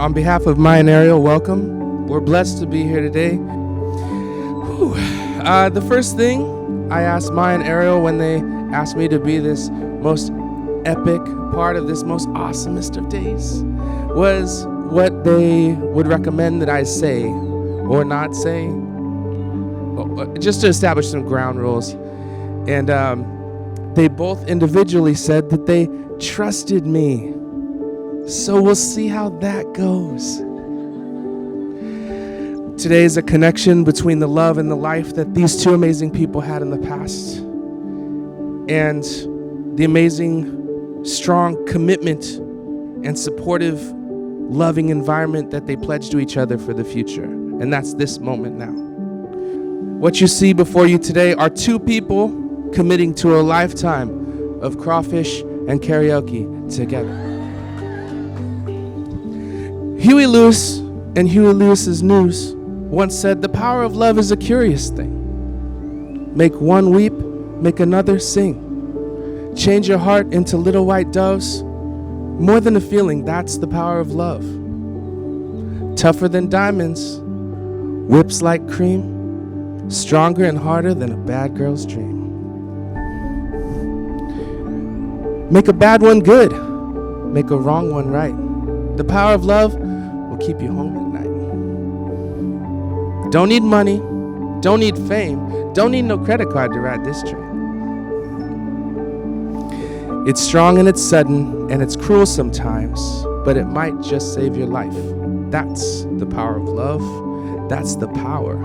On behalf of Mai and Ariel, welcome. We're blessed to be here today. The first thing I asked Mai and Ariel when they asked me to be this most epic part of this most awesomest of days was what they would recommend that I say or not say, just to establish some ground rules. And they both individually said that they trusted me. So we'll see how that goes. Today is a connection between the love and the life that these two amazing people had in the past and the amazing, strong commitment and supportive, loving environment that they pledged to each other for the future. And that's this moment now. What you see before you today are two people committing to a lifetime of crawfish and karaoke together. Huey Lewis and Huey Lewis's News once said, "The power of love is a curious thing. Make one weep, make another sing. Change your heart into little white doves. More than a feeling, that's the power of love. Tougher than diamonds, whips like cream, stronger and harder than a bad girl's dream. Make a bad one good, make a wrong one right. The power of love will keep you home at night. Don't need money, don't need fame, don't need no credit card to ride this train. It's strong and it's sudden and it's cruel sometimes, but it might just save your life. That's the power of love. That's the power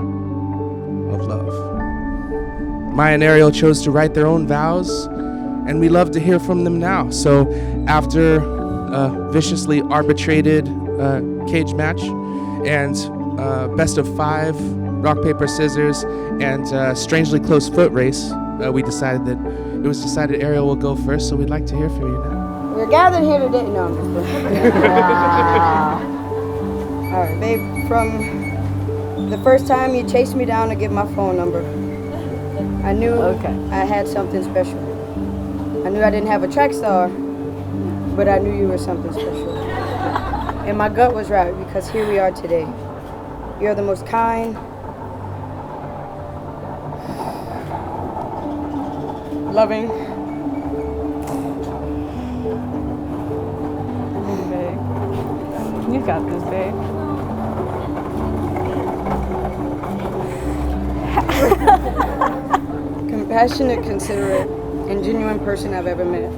of love." Mai and Ariel chose to write their own vows, and we love to hear from them now. So after a viciously arbitrated cage match and best of 5 rock, paper, scissors, and strangely close foot race, it was decided Ariel will go first, so we'd like to hear from you now. We're gathered here today. No, I'm just kidding. Wow. All right, babe, from the first time you chased me down to get my phone number, I knew I had something special. I knew I didn't have a track star, but I knew you were something special. And my gut was right, because here we are today. You're the most kind, loving, babe. You got this, babe. compassionate, considerate, and genuine person I've ever met.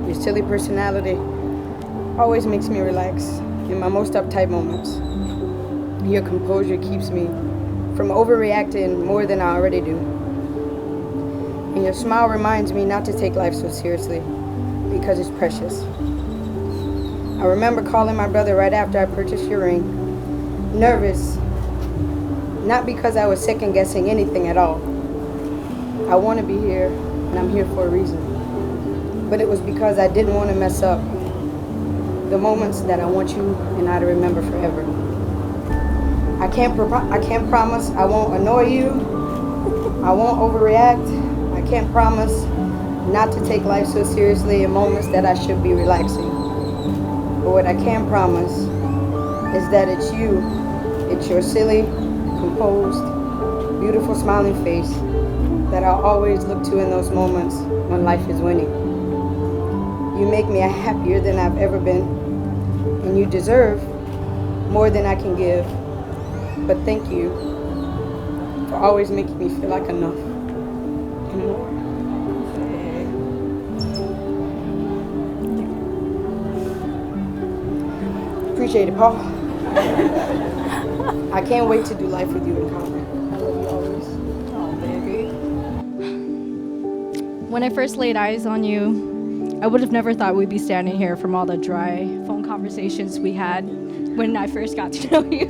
Your silly personality always makes me relax in my most uptight moments. Your composure keeps me from overreacting more than I already do. And your smile reminds me not to take life so seriously, because it's precious. I remember calling my brother right after I purchased your ring, nervous, not because I was second guessing anything at all. I want to be here, and I'm here for a reason. But it was because I didn't want to mess up the moments that I want you and I to remember forever. I can't promise I won't annoy you. I won't overreact. I can't promise not to take life so seriously in moments that I should be relaxing. But what I can promise is that it's you. It's your silly, composed, beautiful smiling face that I'll always look to in those moments when life is winning. You make me happier than I've ever been, and you deserve more than I can give. But thank you for always making me feel like enough and more. Appreciate it, Paul. I can't wait to do life with you in common. I love you always. Oh, baby. When I first laid eyes on you, I would have never thought we'd be standing here from all the dry phone conversations we had when I first got to know you.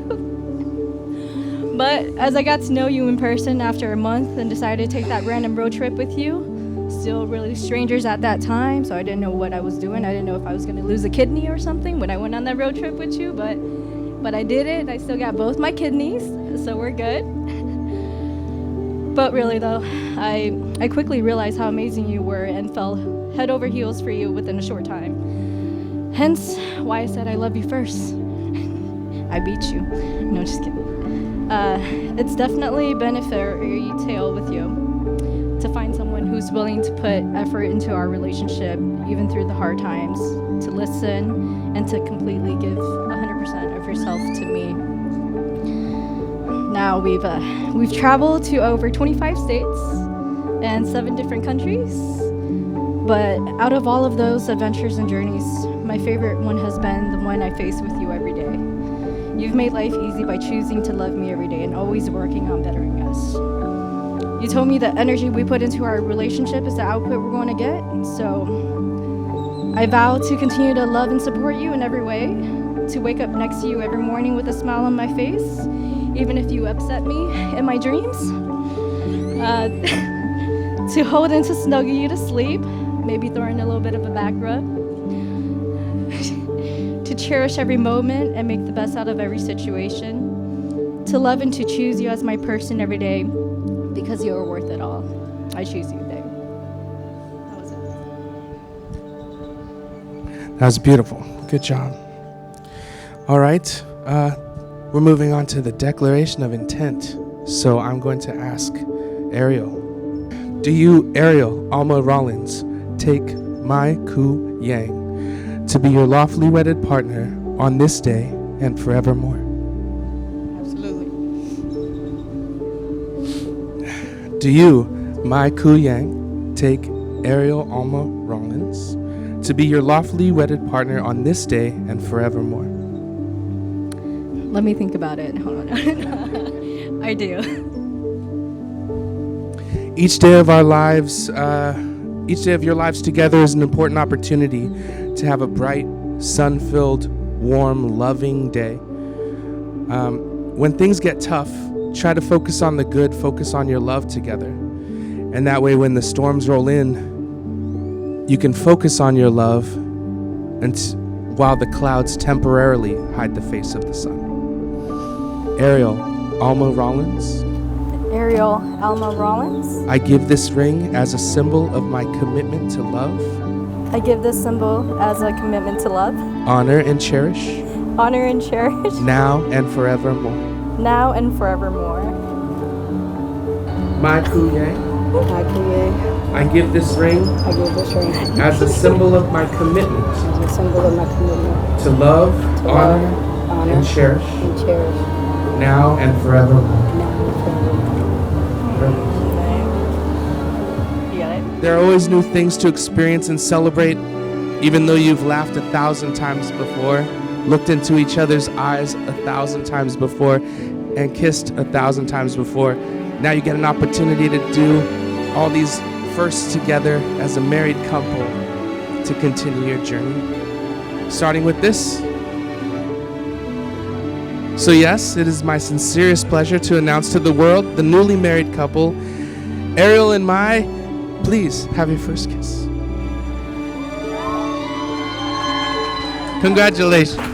But as I got to know you in person after a month and decided to take that random road trip with you, still really strangers at that time, so I didn't know what I was doing. I didn't know if I was going to lose a kidney or something when I went on that road trip with you, but I did it. I still got both my kidneys, so we're good. But really though, I quickly realized how amazing you were and fell head over heels for you within a short time. Hence why I said I love you first. I beat you. No, just kidding. It's definitely been a fairy tale with you. To find someone who's willing to put effort into our relationship, even through the hard times, to listen, and to completely give 100% of yourself to me. Now we've traveled to over 25 states and 7 different countries. But out of all of those adventures and journeys, my favorite one has been the one I face with you every day. You've made life easy by choosing to love me every day and always working on bettering us. You told me the energy we put into our relationship is the output we're going to get, so I vow to continue to love and support you in every way, to wake up next to you every morning with a smile on my face, even if you upset me in my dreams, to hold and to snuggle you to sleep, maybe throw in a little bit of a back rub, to cherish every moment and make the best out of every situation, to love and to choose you as my person every day because you are worth it all. I choose you, babe. That was it. That was beautiful. Good job. All right. We're moving on to the declaration of intent. So I'm going to ask Ariel. Do you, Ariel Alma Rollins, take Mai Ku Yang to be your lawfully wedded partner on this day and forevermore? Absolutely. Do you, Mai Ku Yang, take Ariel Alma Rollins to be your lawfully wedded partner on this day and forevermore? Let me think about it. Hold on. I do. Each day of our lives, each day of your lives together is an important opportunity to have a bright, sun-filled, warm, loving day. When things get tough, try to focus on the good, focus on your love together. And that way, when the storms roll in, you can focus on your love while the clouds temporarily hide the face of the sun. Ariel Alma Rollins. Ariel Alma Rollins. I give this ring as a symbol of my commitment to love, I give this symbol as a commitment to love, honor, and cherish, honor, and cherish, now and forevermore. now and forevermore. Mai Ku Yang. I create, I give this ring I give this ring as a symbol of my commitment as a symbol of my commitment to love, to honor, love, honor, and cherish, and cherish, now and forevermore. now and forevermore. You got it? There are always new things to experience and celebrate, even though you've laughed 1,000 times before, looked into each other's eyes 1,000 times before, and kissed 1,000 times before. Now you get an opportunity to do all these firsts together as a married couple to continue your journey. Starting with this. So yes, it is my sincerest pleasure to announce to the world the newly married couple, Ariel and Mai. Please have your first kiss. Congratulations.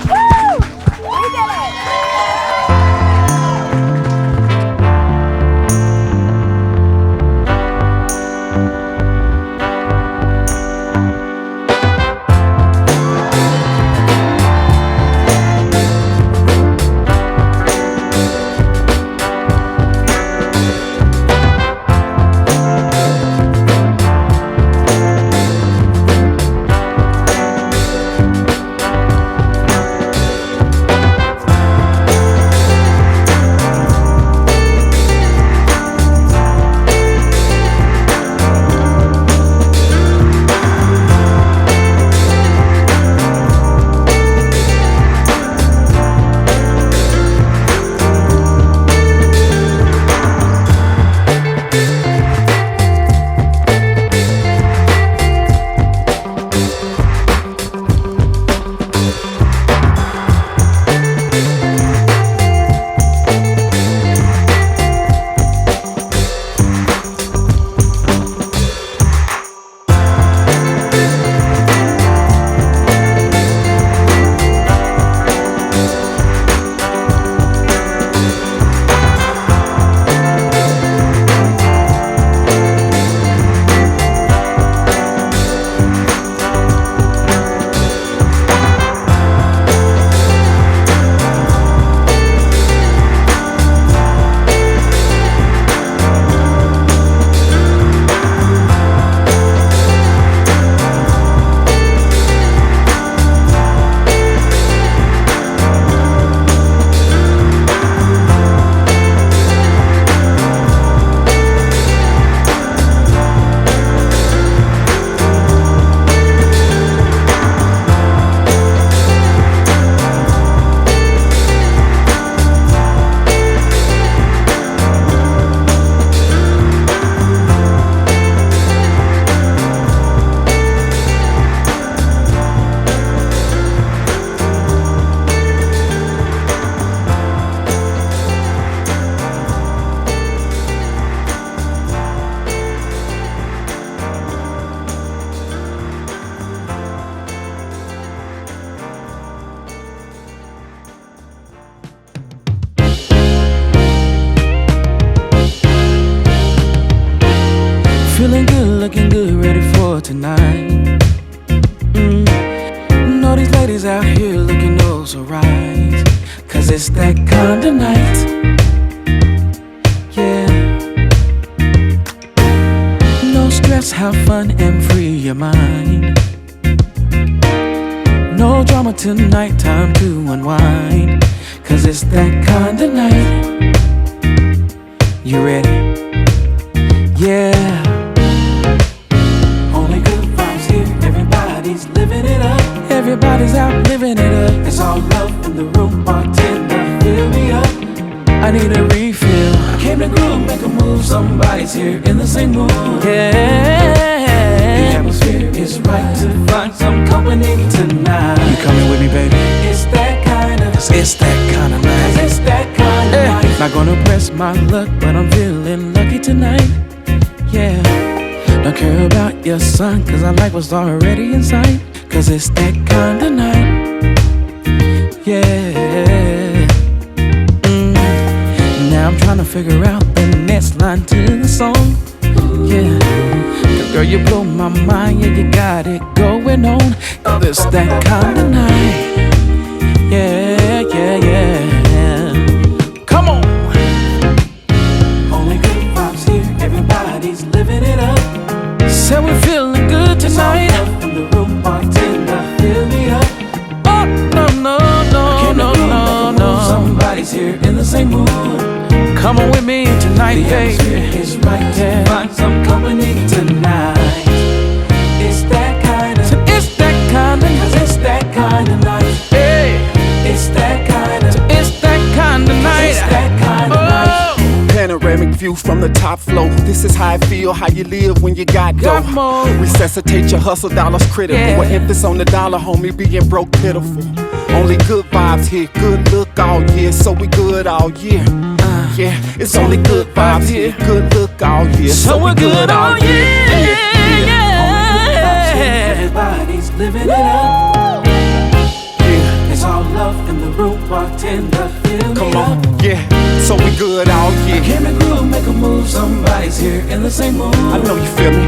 tonight. Know these ladies out here looking oh so right, 'cause it's that kind of night. Yeah. No stress, have fun and free your mind. No drama tonight, time to unwind, 'cause it's that kind of night. You ready? Yeah. Only good vibes here, everybody's living it up. Everybody's out living it up. It's all love in the room, bartender, fill me up. I need a refill. I came to groove, make a move, somebody's here in the same mood. Yeah. The atmosphere is right to find some company tonight. You coming with me, baby? It's that kind of night. It's that kind of night. It's that kind of night. Not gonna press my luck, but I'm feeling lucky tonight. Yeah. Don't care about your son, 'cause I like what's already inside. 'Cause it's that kind of night. Yeah. Now I'm trying to figure out the next line to the song. Yeah. 'Cause girl, you blow my mind. Yeah, you got it going on. 'Cause it's that kind of night. Yeah, yeah, yeah. Come on. Only good vibes here. Everybody's living it up. So we're feeling good tonight. In the room, bartender, fill me up. Oh, no, no, no, no, no, no. Somebody's here in the same mood. Come on with me tonight, baby. The atmosphere is right to find some company tonight. It's that kind of. It's that kind of. 'Cause it's that kind of night. Hey. It's that kind of. It's that kind of night. It's that kind of night. Panoramic view from the top floor. This is how I feel, how you live when you got dough. Resuscitate your hustle, dollars critical. Yeah. With emphasis on the dollar, homie, being broke pitiful. Only good vibes here, good look all year, so we good all year. Yeah, it's only good vibes here, good look all year, So we're good all year. Yeah. Everybody's living it up. Yeah. It's all love in the room, bartender, fill me Come up. on, yeah, so we good all year. Came to groove, make a move, somebody's here in the same mood. I know you feel me.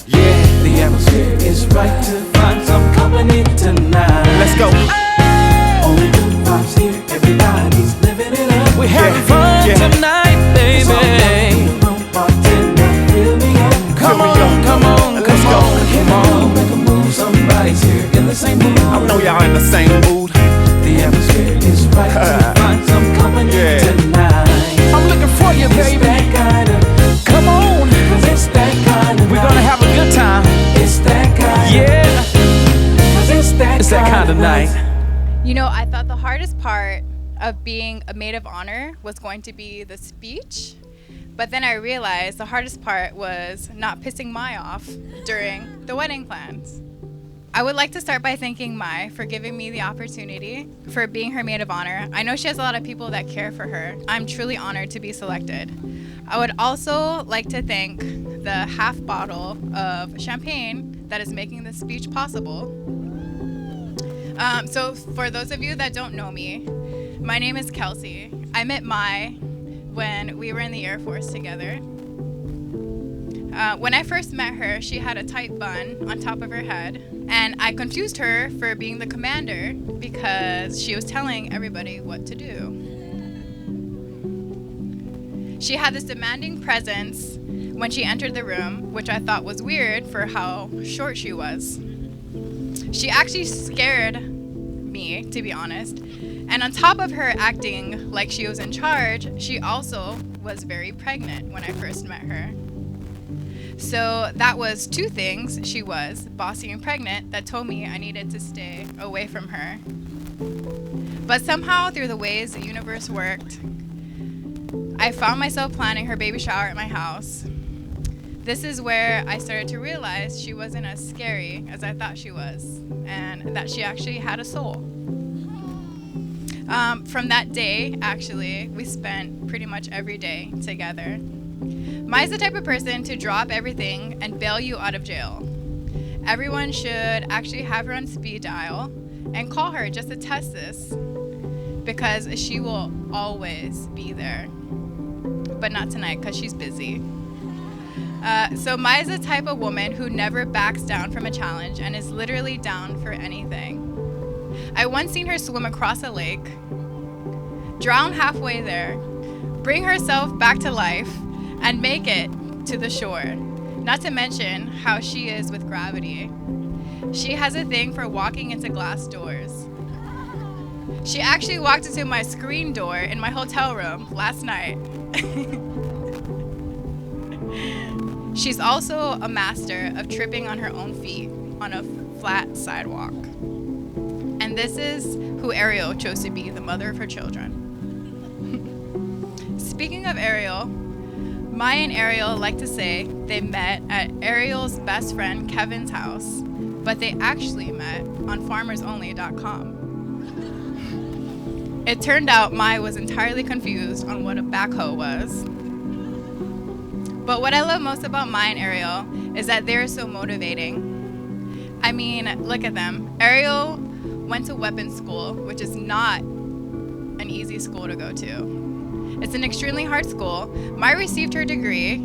Yeah, The atmosphere is right to find some company tonight. let's go. Only good vibes here, everybody's living it up. We're having Yeah, fun yeah. tonight, baby. Come Come Fill on, me up. come on, Let's come go. on. Come on, make a move, somebody's here in the same mood. I know y'all in the same mood. The atmosphere is right to find some company Yeah. tonight. I'm looking for you, baby. It's that kind of. Come on. 'Cause it's that kind of. We're gonna have a good time. It's that kind of. Yeah. 'Cause it's that kind of night. You know, I thought the hardest part of being a maid of honor was going to be the speech, but then I realized the hardest part was not pissing Mai off during the wedding plans. I would like to start by thanking Mai for giving me the opportunity for being her maid of honor. I know she has a lot of people that care for her. I'm truly honored to be selected. I would also like to thank the half bottle of champagne that is making this speech possible. So for those of you that don't know me, my name is Kelsey. I met Mai when we were in the Air Force together. When I first met her, she had a tight bun on top of her head, and I confused her for being the commander because she was telling everybody what to do. She had this demanding presence when she entered the room, which I thought was weird for how short she was. She actually scared me, to be honest. And on top of her acting like she was in charge, she also was very pregnant when I first met her. So that was two things. She was bossy and pregnant that told me I needed to stay away from her. But somehow, through the ways the universe worked, I found myself planning her baby shower at my house. This is where I started to realize she wasn't as scary as I thought she was, and that she actually had a soul. From that day, actually, we spent pretty much every day together. Mai's the type of person to drop everything and bail you out of jail. Everyone should actually have her on speed dial and call her just to test this, because she will always be there. But not tonight, because she's busy. So Mai is the type of woman who never backs down from a challenge and is literally down for anything. I once seen her swim across a lake, drown halfway there, bring herself back to life, and make it to the shore. Not to mention how she is with gravity. She has a thing for walking into glass doors. She actually walked into my screen door in my hotel room last night. She's also a master of tripping on her own feet on a flat sidewalk. And this is who Ariel chose to be the mother of her children. Speaking of Ariel, Mai and Ariel like to say they met at Ariel's best friend Kevin's house, but they actually met on farmersonly.com. It turned out Mai was entirely confused on what a backhoe was. But what I love most about Mai and Ariel is that they're so motivating. I mean, look at them. Ariel went to weapons school, which is not an easy school to go to. It's an extremely hard school. Mai received her degree.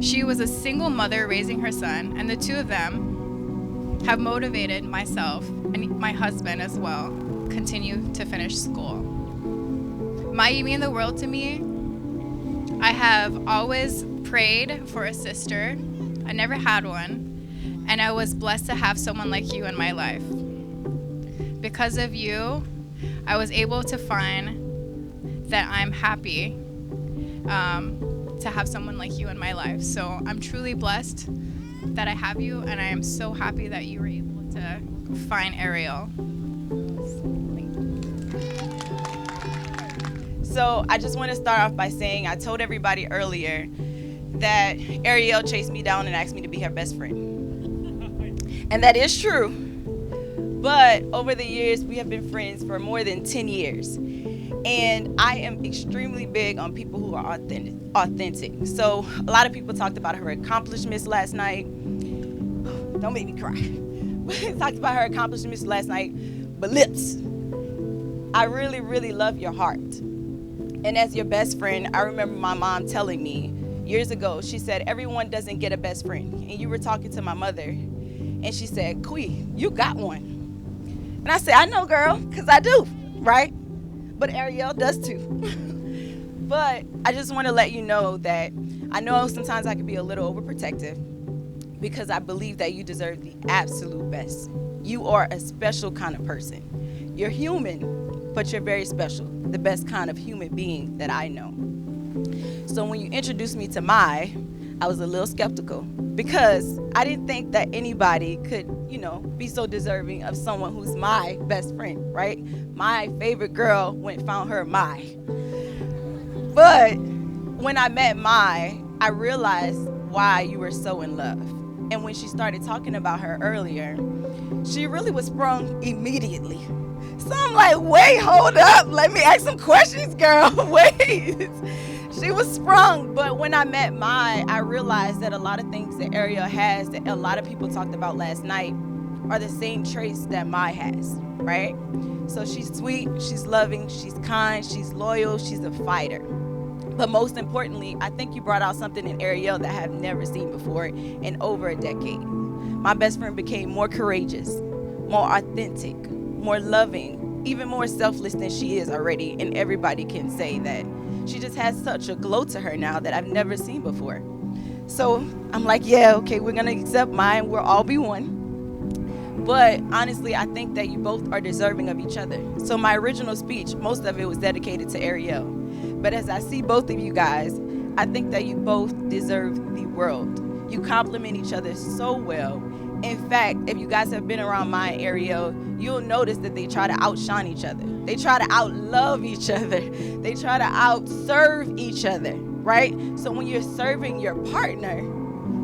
She was a single mother raising her son, and the two of them have motivated myself and my husband as well continue to finish school. Mai, you mean the world to me. I have always prayed for a sister. I never had one, and I was blessed to have someone like you in my life. Because of you, I was able to find that I'm happy to have someone like you in my life. So I'm truly blessed that I have you, and I am so happy that you were able to find Ariel. So I just want to start off by saying I told everybody earlier that Ariel chased me down and asked me to be her best friend. And that is true. But over the years, we have been friends for more than 10 years. And I am extremely big on people who are authentic. So a lot of people talked about her accomplishments last night. Don't make me cry. Talked about her accomplishments last night. But lips, I really, really love your heart. And as your best friend, I remember my mom telling me years ago, she said, everyone doesn't get a best friend. And you were talking to my mother, and she said, Kui, you got one. And I said, I know, girl, because I do, right? But Ariel does too. But I just want to let you know that I know sometimes I can be a little overprotective because I believe that you deserve the absolute best. You are a special kind of person. You're human, but you're very special. The best kind of human being that I know. So when you introduced me to Mai, I was a little skeptical because I didn't think that anybody could, be so deserving of someone who's my best friend, right? My favorite girl went and found her Mai. But when I met Mai, I realized why you were so in love. And when she started talking about her earlier, she really was sprung immediately. So I'm like, wait, hold up. Let me ask some questions, girl. Wait. She was sprung. But when I met Mai, I realized that a lot of things that Ariel has that a lot of people talked about last night are the same traits that Mai has, right? So she's sweet, she's loving, she's kind, she's loyal, she's a fighter. But most importantly, I think you brought out something in Ariel that I have never seen before in over a decade. My best friend became more courageous, more authentic, more loving, even more selfless than she is already. And everybody can say that she just has such a glow to her now that I've never seen before. So I'm like, yeah, okay, we're gonna accept mine. We'll all be one. But honestly, I think that you both are deserving of each other. So my original speech, most of it was dedicated to Ariel. But as I see both of you guys, I think that you both deserve the world. You complement each other so well. In fact, if you guys have been around Mai and Ariel, you'll notice that they try to outshine each other. They try to outlove each other. They try to outserve each other, right? So when you're serving your partner,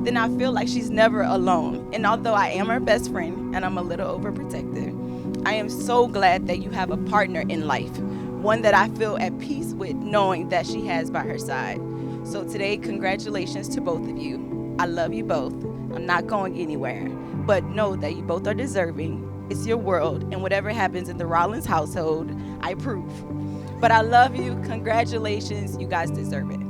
then I feel like she's never alone. And although I am her best friend and I'm a little overprotective, I am so glad that you have a partner in life, one that I feel at peace with knowing that she has by her side. So today, congratulations to both of you. I love you both. I'm not going anywhere, but know that you both are deserving. It's your world, and whatever happens in the Rollins household, I approve. But I love you. Congratulations. You guys deserve it.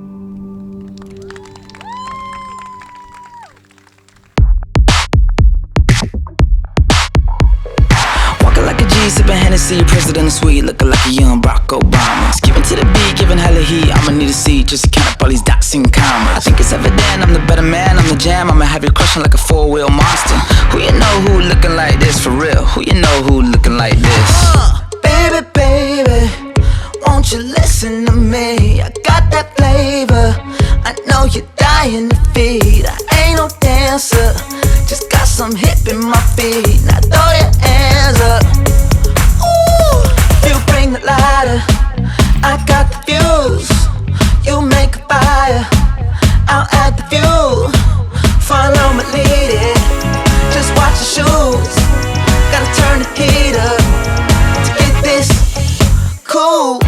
me, sipping Hennessy, President Suite, looking like a young Barack Obama. Skipping to the beat, giving hella heat. I'ma need a seat just to count up all these dots and commas. I think it's evident I'm the better man, I'm the jam. I'ma have you crushing like a four-wheel monster. Who you know who looking like this for real? Who you know who looking like this? Baby, baby, won't you listen to me? I got that flavor, I know you're dying to feed. I ain't no dancer, just got some hip in my feet. Now throw your hands up. Ooh, you bring the lighter, I got the fuse. You make a fire, I'll add the fuel. Follow my lead, just watch your shoes. Gotta turn the heat up to get this cool.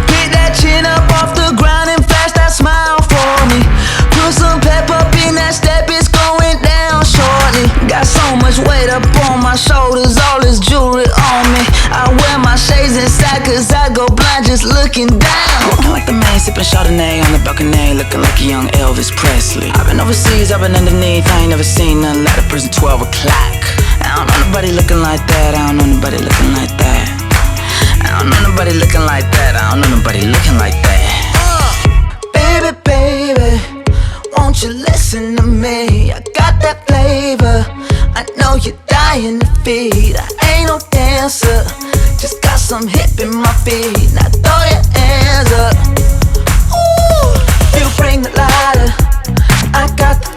Pick that chin up off the ground and flash that smile for me. Put some pep up in that step, it's going down shortly. Got so much weight up on my shoulders, all this jewelry on me. I wear my shades inside cause I go blind just looking down. Walking like the man, sipping Chardonnay on the balcony, looking like a young Elvis Presley. I've been overseas, I've been underneath, I ain't never seen nothing like the prison 12 o'clock. I don't know nobody looking like that, I don't know nobody looking like that. I don't know nobody looking like that, I don't know nobody looking like that. Baby, baby, won't you listen to me? I got that flavor, I know you're dying to feed. I ain't no dancer, just got some hip in my feet. Now throw your hands up. Ooh, you bring the lighter, I got the